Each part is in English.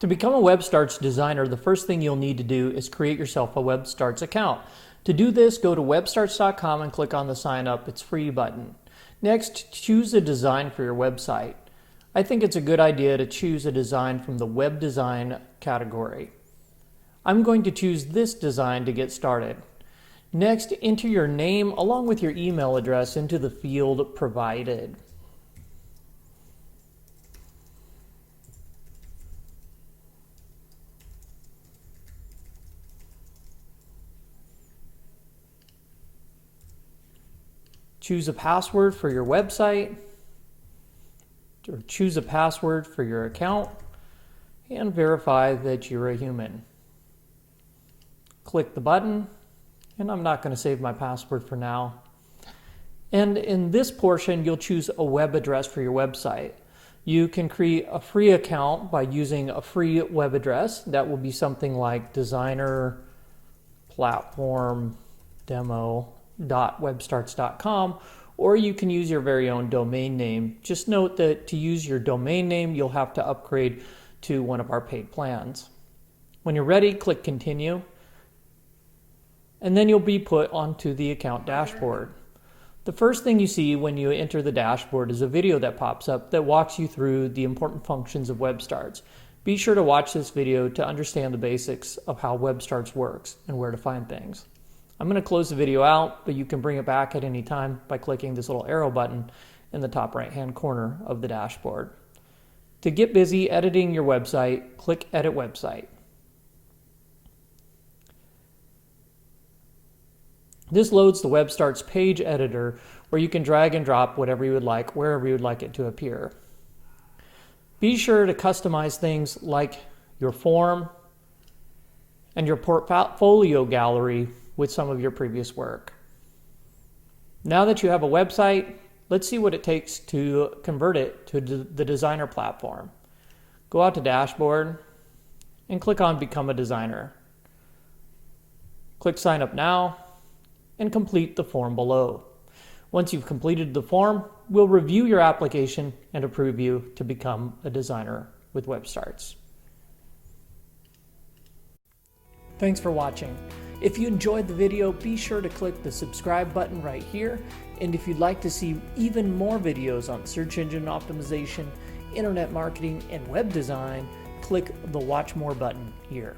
To become a WebStarts designer, the first thing you'll need to do is create yourself a WebStarts account. To do this, go to webstarts.com and click on the Sign Up It's Free button. Next, choose a design for your website. I think it's a good idea to choose a design from the web design category. I'm going to choose this design to get started. Next, enter your name along with your email address into the field provided. Choose a password for your website, or choose a password for your account, and verify that you're a human. Click the button, and I'm not going to save my password for now. And in this portion, you'll choose a web address for your website. You can create a free account by using a free web address. That will be something like designerplatformdemo.webstarts.com, or you can use your very own domain name. Just note that to use your domain name, you'll have to upgrade to one of our paid plans. When you're ready, click Continue, and then you'll be put onto the account dashboard. The first thing you see when you enter the dashboard is a video that pops up that walks you through the important functions of WebStarts. Be sure to watch this video to understand the basics of how WebStarts works and where to find things. I'm going to close the video out, but you can bring it back at any time by clicking this little arrow button in the top right-hand corner of the dashboard. To get busy editing your website, click Edit Website. This loads the WebStarts page editor where you can drag and drop whatever you would like, wherever you would like it to appear. Be sure to customize things like your form and your portfolio gallery with some of your previous work. Now that you have a website, let's see what it takes to convert it to the designer platform. Go out to Dashboard and click on Become a Designer. Click Sign Up Now and complete the form below. Once you've completed the form, we'll review your application and approve you to become a designer with WebStarts. Thanks for watching. If you enjoyed the video, be sure to click the subscribe button right here. And if you'd like to see even more videos on search engine optimization, internet marketing, and web design, click the Watch More button here.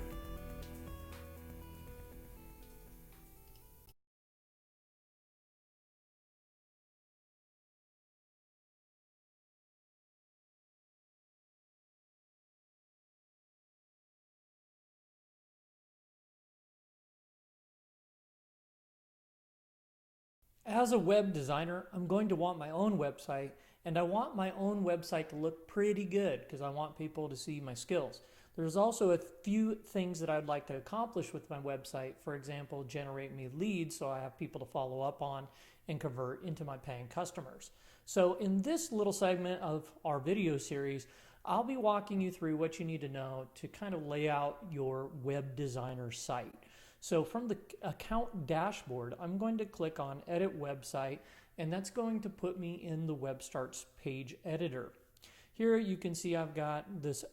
As a web designer, I'm going to want my own website, and I want my own website to look pretty good because I want people to see my skills. There's also a few things that I'd like to accomplish with my website. For example, generate me leads so I have people to follow up on and convert into my paying customers. So in this little segment of our video series, I'll be walking you through what you need to know to kind of lay out your web designer site. So from the account dashboard, I'm going to click on Edit Website, and that's going to put me in the WebStarts page editor. Here you can see I've got this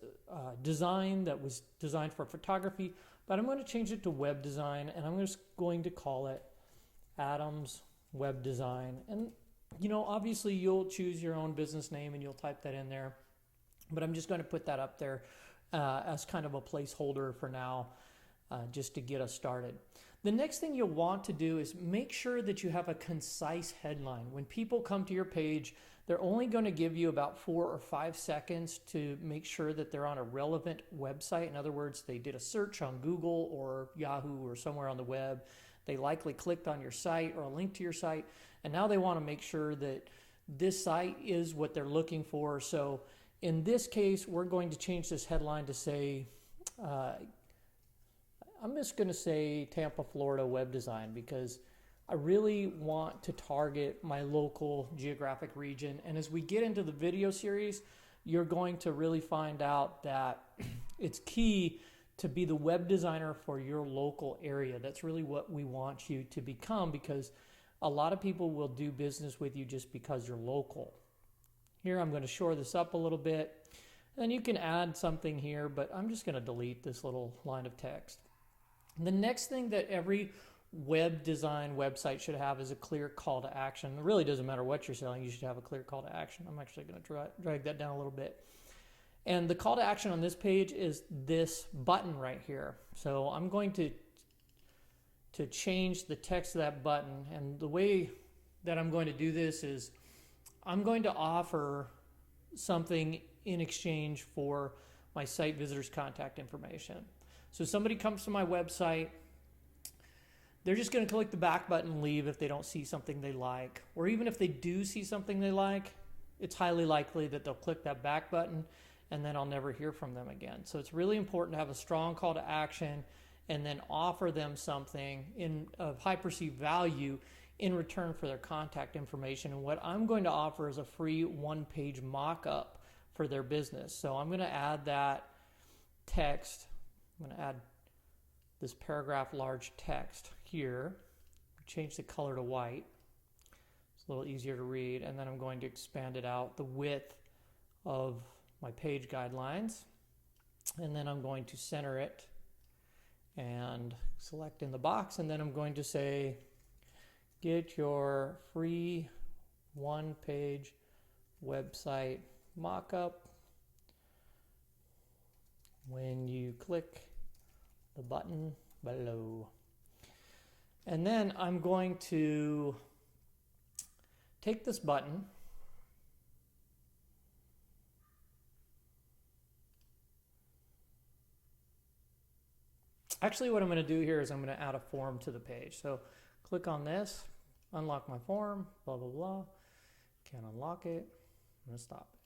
design that was designed for photography, but I'm going to change it to web design, and I'm just going to call it Adams Web Design. And obviously you'll choose your own business name and you'll type that in there, but I'm just going to put that up there as kind of a placeholder for now. Just to get us started. The next thing you'll want to do is make sure that you have a concise headline. When people come to your page, they're only going to give you about 4 or 5 seconds to make sure that they're on a relevant website. In other words, they did a search on Google or Yahoo or somewhere on the web. They likely clicked on your site or a link to your site, and now they want to make sure that this site is what they're looking for. So in this case, we're going to change this headline to say, I'm just going to say Tampa, Florida web design because I really want to target my local geographic region. And as we get into the video series, you're going to really find out that it's key to be the web designer for your local area. That's really what we want you to become because a lot of people will do business with you just because you're local. Here I'm going to shore this up a little bit. Then you can add something here, but I'm just going to delete this little line of text. And the next thing that every web design website should have is a clear call to action. It really doesn't matter what you're selling, you should have a clear call to action. I'm actually going to drag that down a little bit. And the call to action on this page is this button right here. So I'm going to change the text of that button. And the way that I'm going to do this is I'm going to offer something in exchange for my site visitors' contact information. So somebody comes to my website, they're just going to click the back button and leave if they don't see something they like. Or even if they do see something they like, it's highly likely that they'll click that back button and then I'll never hear from them again. So it's really important to have a strong call to action and then offer them something of high perceived value in return for their contact information. And what I'm going to offer is a free one-page mock-up for their business. So I'm going to add that text. I'm going to add this paragraph large text here. Change the color to white. It's a little easier to read. And then I'm going to expand it out the width of my page guidelines. And then I'm going to center it and select in the box. And then I'm going to say, get your free one-page website mock-up when you click the button below. And then I'm going to take this button Actually, what I'm going to do here is I'm going to add a form to the page. So click on this, unlock my form, blah, blah, blah. Can't unlock it. I'm going to stop it.